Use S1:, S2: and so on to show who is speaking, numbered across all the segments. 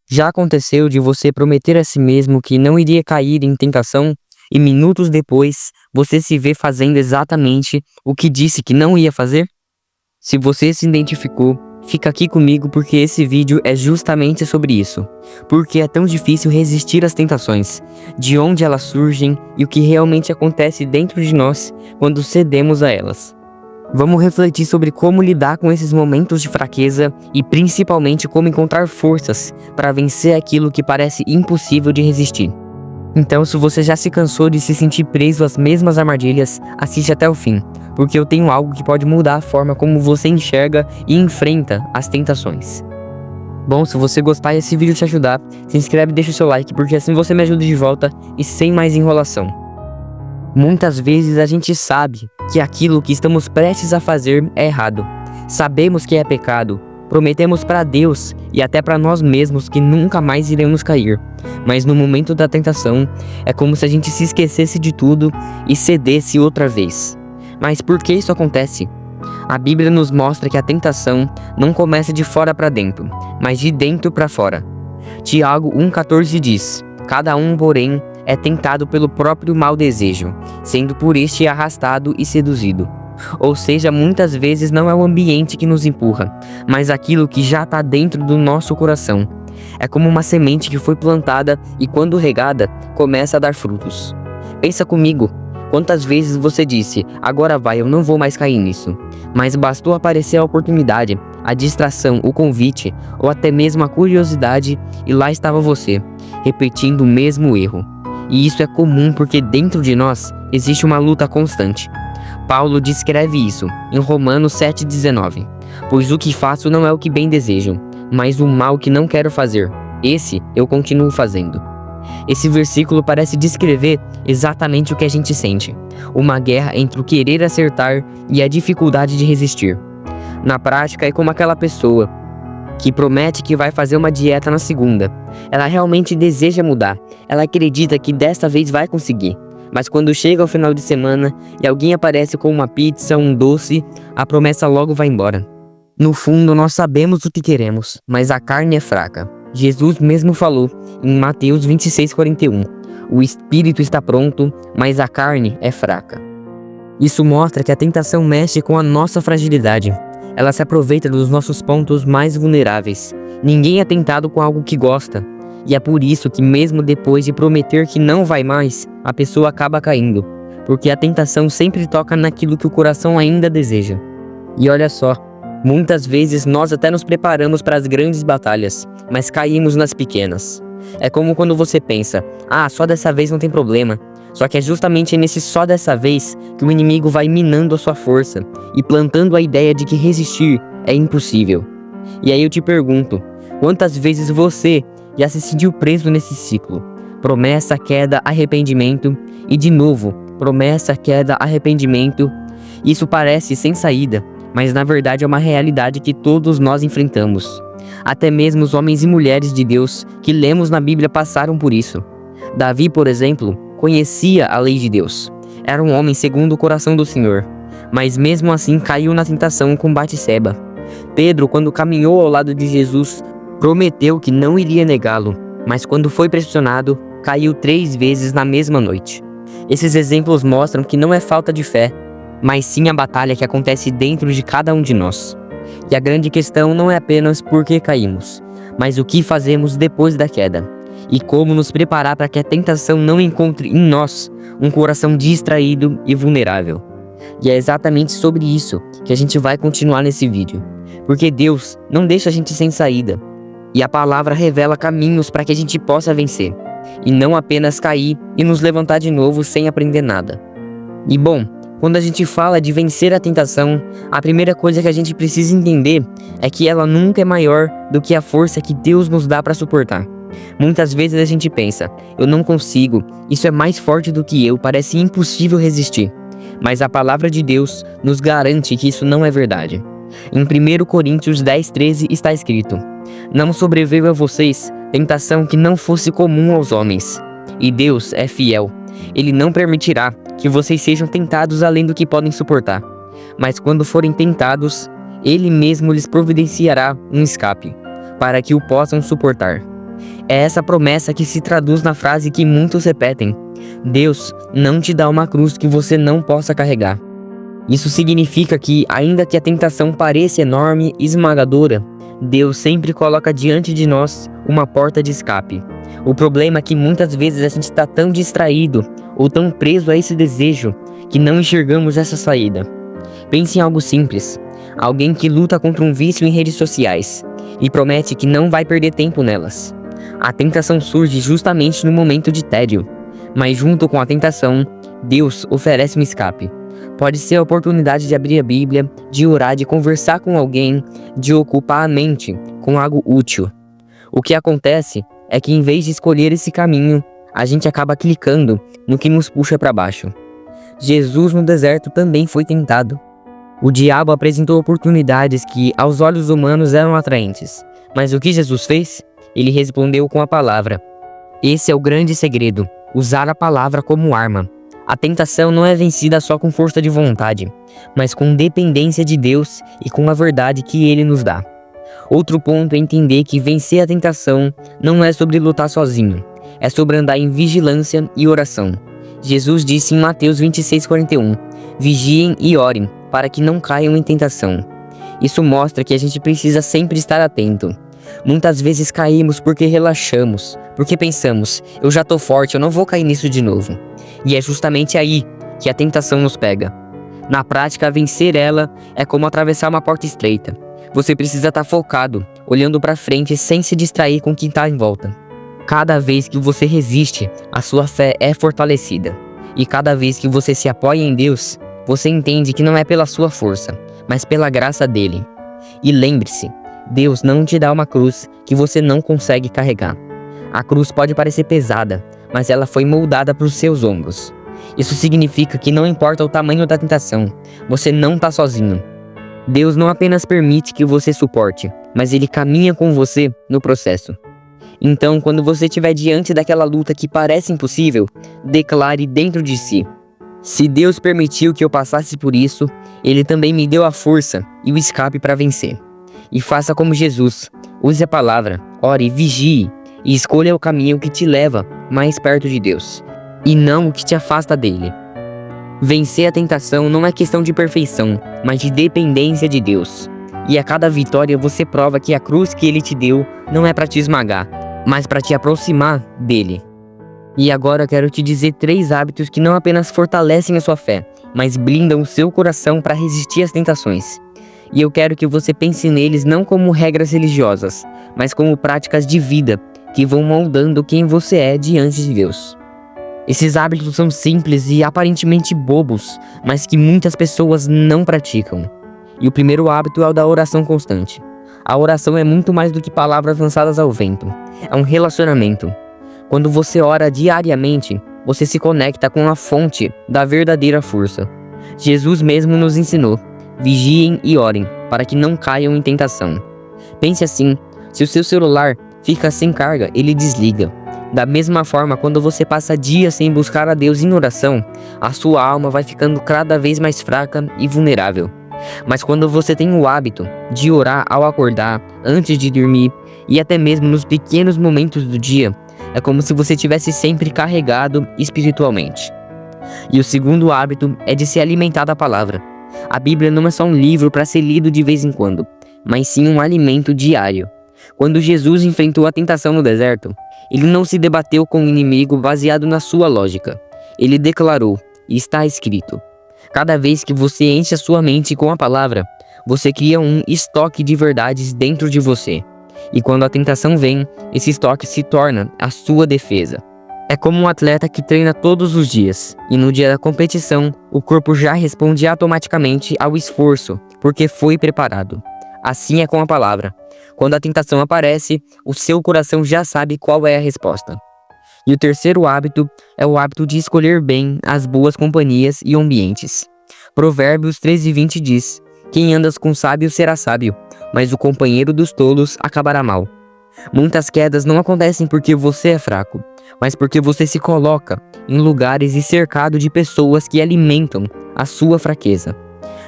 S1: Já aconteceu de você prometer a si mesmo que não iria cair em tentação e minutos depois você se vê fazendo exatamente o que disse que não ia fazer? Se você se identificou, fica aqui comigo porque esse vídeo é justamente sobre isso. Porque é tão difícil resistir às tentações, de onde elas surgem e o que realmente acontece dentro de nós quando cedemos a elas. Vamos refletir sobre como lidar com esses momentos de fraqueza e principalmente como encontrar forças para vencer aquilo que parece impossível de resistir. Então, se você já se cansou de se sentir preso às mesmas armadilhas, assiste até o fim, porque eu tenho algo que pode mudar a forma como você enxerga e enfrenta as tentações. Bom, se você gostar e esse vídeo te ajudar, se inscreve e deixa o seu like, porque assim você me ajuda de volta e sem mais enrolação. Muitas vezes a gente sabe que aquilo que estamos prestes a fazer é errado. Sabemos que é pecado, prometemos para Deus e até para nós mesmos que nunca mais iremos cair. Mas no momento da tentação, é como se a gente se esquecesse de tudo e cedesse outra vez. Mas por que isso acontece? A Bíblia nos mostra que a tentação não começa de fora para dentro, mas de dentro para fora. Tiago 1,14 diz: cada um, porém, é tentado pelo próprio mau desejo, sendo por este arrastado e seduzido. Ou seja, muitas vezes não é o ambiente que nos empurra, mas aquilo que já está dentro do nosso coração. É como uma semente que foi plantada e quando regada, começa a dar frutos. Pensa comigo, quantas vezes você disse, agora vai, eu não vou mais cair nisso. Mas bastou aparecer a oportunidade, a distração, o convite, ou até mesmo a curiosidade, e lá estava você, repetindo o mesmo erro. E isso é comum porque dentro de nós existe uma luta constante. Paulo descreve isso em Romanos 7,19. Pois o que faço não é o que bem desejo, mas o mal que não quero fazer, esse eu continuo fazendo. Esse versículo parece descrever exatamente o que a gente sente. Uma guerra entre o querer acertar e a dificuldade de resistir. Na prática é como aquela pessoa que promete que vai fazer uma dieta na segunda. Ela realmente deseja mudar, ela acredita que desta vez vai conseguir. Mas quando chega ao final de semana e alguém aparece com uma pizza, um doce, a promessa logo vai embora. No fundo, nós sabemos o que queremos, mas a carne é fraca. Jesus mesmo falou em Mateus 26,41. O espírito está pronto, mas a carne é fraca. Isso mostra que a tentação mexe com a nossa fragilidade. Ela se aproveita dos nossos pontos mais vulneráveis. Ninguém é tentado com algo que gosta. E é por isso que mesmo depois de prometer que não vai mais, a pessoa acaba caindo. Porque a tentação sempre toca naquilo que o coração ainda deseja. E olha só, muitas vezes nós até nos preparamos para as grandes batalhas, mas caímos nas pequenas. É como quando você pensa, só dessa vez não tem problema. Só que é justamente nesse só dessa vez que o inimigo vai minando a sua força e plantando a ideia de que resistir é impossível. E aí eu te pergunto, quantas vezes você já se sentiu preso nesse ciclo? Promessa, queda, arrependimento e de novo, promessa, queda, arrependimento. Isso parece sem saída, mas na verdade é uma realidade que todos nós enfrentamos. Até mesmo os homens e mulheres de Deus que lemos na Bíblia passaram por isso. Davi, por exemplo, conhecia a lei de Deus. Era um homem segundo o coração do Senhor, mas mesmo assim caiu na tentação com Batseba. Pedro, quando caminhou ao lado de Jesus, prometeu que não iria negá-lo, mas quando foi pressionado, caiu 3 vezes na mesma noite. Esses exemplos mostram que não é falta de fé, mas sim a batalha que acontece dentro de cada um de nós. E a grande questão não é apenas por que caímos, mas o que fazemos depois da queda. E como nos preparar para que a tentação não encontre em nós um coração distraído e vulnerável. E é exatamente sobre isso que a gente vai continuar nesse vídeo. Porque Deus não deixa a gente sem saída. E a palavra revela caminhos para que a gente possa vencer. E não apenas cair e nos levantar de novo sem aprender nada. E bom, quando a gente fala de vencer a tentação, a primeira coisa que a gente precisa entender é que ela nunca é maior do que a força que Deus nos dá para suportar. Muitas vezes a gente pensa, eu não consigo, isso é mais forte do que eu, parece impossível resistir. Mas a palavra de Deus nos garante que isso não é verdade. Em 1 Coríntios 10,13 está escrito: não sobreveio a vocês tentação que não fosse comum aos homens. E Deus é fiel, Ele não permitirá que vocês sejam tentados além do que podem suportar. Mas quando forem tentados, Ele mesmo lhes providenciará um escape, para que o possam suportar. É essa promessa que se traduz na frase que muitos repetem: Deus não te dá uma cruz que você não possa carregar. Isso significa que, ainda que a tentação pareça enorme e esmagadora, Deus sempre coloca diante de nós uma porta de escape. O problema é que muitas vezes a gente está tão distraído ou tão preso a esse desejo que não enxergamos essa saída. Pense em algo simples: alguém que luta contra um vício em redes sociais e promete que não vai perder tempo nelas. A tentação surge justamente no momento de tédio, mas junto com a tentação, Deus oferece um escape. Pode ser a oportunidade de abrir a Bíblia, de orar, de conversar com alguém, de ocupar a mente com algo útil. O que acontece é que, em vez de escolher esse caminho, a gente acaba clicando no que nos puxa para baixo. Jesus no deserto também foi tentado. O diabo apresentou oportunidades que, aos olhos humanos, eram atraentes. Mas o que Jesus fez? Ele respondeu com a palavra. Esse é o grande segredo: usar a palavra como arma. A tentação não é vencida só com força de vontade, mas com dependência de Deus e com a verdade que Ele nos dá. Outro ponto é entender que vencer a tentação não é sobre lutar sozinho, é sobre andar em vigilância e oração. Jesus disse em Mateus 26:41, vigiem e orem, para que não caiam em tentação. Isso mostra que a gente precisa sempre estar atento. Muitas vezes caímos porque relaxamos, porque pensamos, eu já tô forte, eu não vou cair nisso de novo. E é justamente aí que a tentação nos pega. Na prática, vencer ela é como atravessar uma porta estreita. Você precisa estar focado, olhando para frente sem se distrair com o que está em volta. Cada vez que você resiste, a sua fé é fortalecida. E cada vez que você se apoia em Deus, você entende que não é pela sua força, mas pela graça dele. E lembre-se, Deus não te dá uma cruz que você não consegue carregar. A cruz pode parecer pesada, mas ela foi moldada para os seus ombros. Isso significa que não importa o tamanho da tentação, você não está sozinho. Deus não apenas permite que você suporte, mas Ele caminha com você no processo. Então, quando você estiver diante daquela luta que parece impossível, declare dentro de si: se Deus permitiu que eu passasse por isso, Ele também me deu a força e o escape para vencer. E faça como Jesus, use a palavra, ore, vigie e escolha o caminho que te leva mais perto de Deus, e não o que te afasta dele. Vencer a tentação não é questão de perfeição, mas de dependência de Deus. E a cada vitória você prova que a cruz que Ele te deu não é para te esmagar, mas para te aproximar dele. E agora eu quero te dizer 3 hábitos que não apenas fortalecem a sua fé, mas blindam o seu coração para resistir às tentações. E eu quero que você pense neles não como regras religiosas, mas como práticas de vida que vão moldando quem você é diante de Deus. Esses hábitos são simples e aparentemente bobos, mas que muitas pessoas não praticam. E o primeiro hábito é o da oração constante. A oração é muito mais do que palavras lançadas ao vento. É um relacionamento. Quando você ora diariamente, você se conecta com a fonte da verdadeira força. Jesus mesmo nos ensinou: vigiem e orem, para que não caiam em tentação. Pense assim: se o seu celular fica sem carga, ele desliga. Da mesma forma, quando você passa dias sem buscar a Deus em oração, a sua alma vai ficando cada vez mais fraca e vulnerável. Mas quando você tem o hábito de orar ao acordar, antes de dormir e até mesmo nos pequenos momentos do dia, é como se você tivesse sempre carregado espiritualmente. E o segundo hábito é de se alimentar da palavra. A Bíblia não é só um livro para ser lido de vez em quando, mas sim um alimento diário. Quando Jesus enfrentou a tentação no deserto, ele não se debateu com o inimigo baseado na sua lógica. Ele declarou: está escrito. Cada vez que você enche a sua mente com a palavra, você cria um estoque de verdades dentro de você. E quando a tentação vem, esse estoque se torna a sua defesa. É como um atleta que treina todos os dias, e no dia da competição, o corpo já responde automaticamente ao esforço, porque foi preparado. Assim é com a palavra. Quando a tentação aparece, o seu coração já sabe qual é a resposta. E o terceiro hábito é o hábito de escolher bem as boas companhias e ambientes. Provérbios 13:20 diz: quem anda com sábio será sábio, mas o companheiro dos tolos acabará mal. Muitas quedas não acontecem porque você é fraco, mas porque você se coloca em lugares e cercado de pessoas que alimentam a sua fraqueza.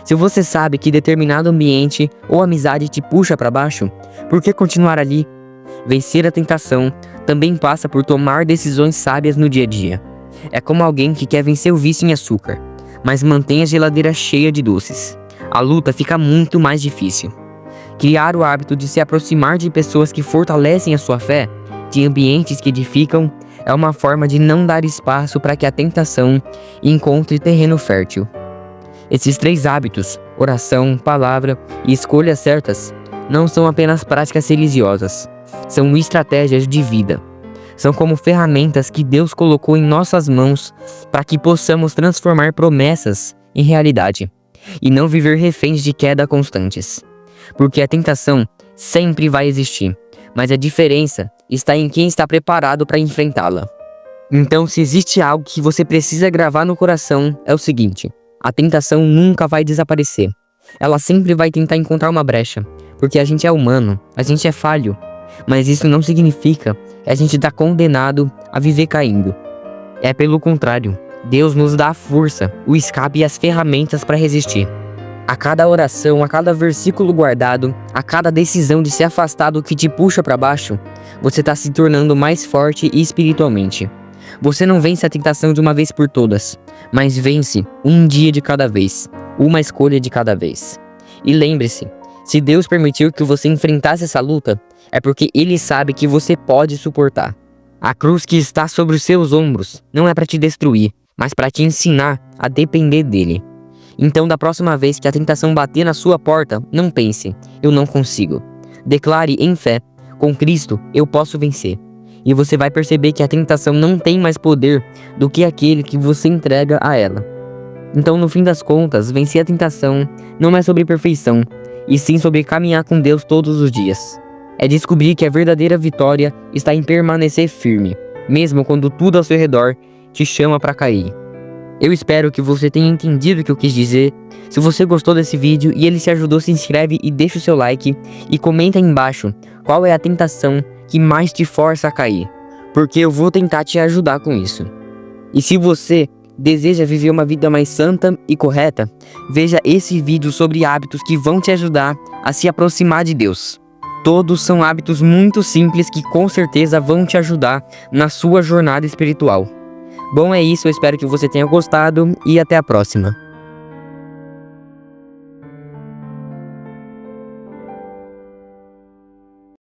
S1: Se você sabe que determinado ambiente ou amizade te puxa para baixo, por que continuar ali? Vencer a tentação também passa por tomar decisões sábias no dia a dia. É como alguém que quer vencer o vício em açúcar, mas mantém a geladeira cheia de doces. A luta fica muito mais difícil. Criar o hábito de se aproximar de pessoas que fortalecem a sua fé, de ambientes que edificam, é uma forma de não dar espaço para que a tentação encontre terreno fértil. Esses 3 hábitos, oração, palavra e escolhas certas, não são apenas práticas religiosas, são estratégias de vida. São como ferramentas que Deus colocou em nossas mãos para que possamos transformar promessas em realidade e não viver reféns de queda constantes. Porque a tentação sempre vai existir, mas a diferença está em quem está preparado para enfrentá-la. Então, se existe algo que você precisa gravar no coração, é o seguinte: a tentação nunca vai desaparecer. Ela sempre vai tentar encontrar uma brecha, porque a gente é humano, a gente é falho. Mas isso não significa que a gente está condenado a viver caindo. É pelo contrário, Deus nos dá a força, o escape e as ferramentas para resistir. A cada oração, a cada versículo guardado, a cada decisão de se afastar do que te puxa para baixo, você está se tornando mais forte espiritualmente. Você não vence a tentação de uma vez por todas, mas vence um dia de cada vez, uma escolha de cada vez. E lembre-se, se Deus permitiu que você enfrentasse essa luta, é porque Ele sabe que você pode suportar. A cruz que está sobre os seus ombros não é para te destruir, mas para te ensinar a depender dele. Então, da próxima vez que a tentação bater na sua porta, não pense: eu não consigo. Declare em fé: com Cristo eu posso vencer. E você vai perceber que a tentação não tem mais poder do que aquele que você entrega a ela. Então, no fim das contas, vencer a tentação não é sobre perfeição, e sim sobre caminhar com Deus todos os dias. É descobrir que a verdadeira vitória está em permanecer firme, mesmo quando tudo ao seu redor te chama para cair. Eu espero que você tenha entendido o que eu quis dizer. Se você gostou desse vídeo e ele te ajudou, se inscreve e deixa o seu like. E comenta aí embaixo qual é a tentação que mais te força a cair, porque eu vou tentar te ajudar com isso. E se você deseja viver uma vida mais santa e correta, veja esse vídeo sobre hábitos que vão te ajudar a se aproximar de Deus. Todos são hábitos muito simples que com certeza vão te ajudar na sua jornada espiritual. Bom, é isso, eu espero que você tenha gostado e até a próxima.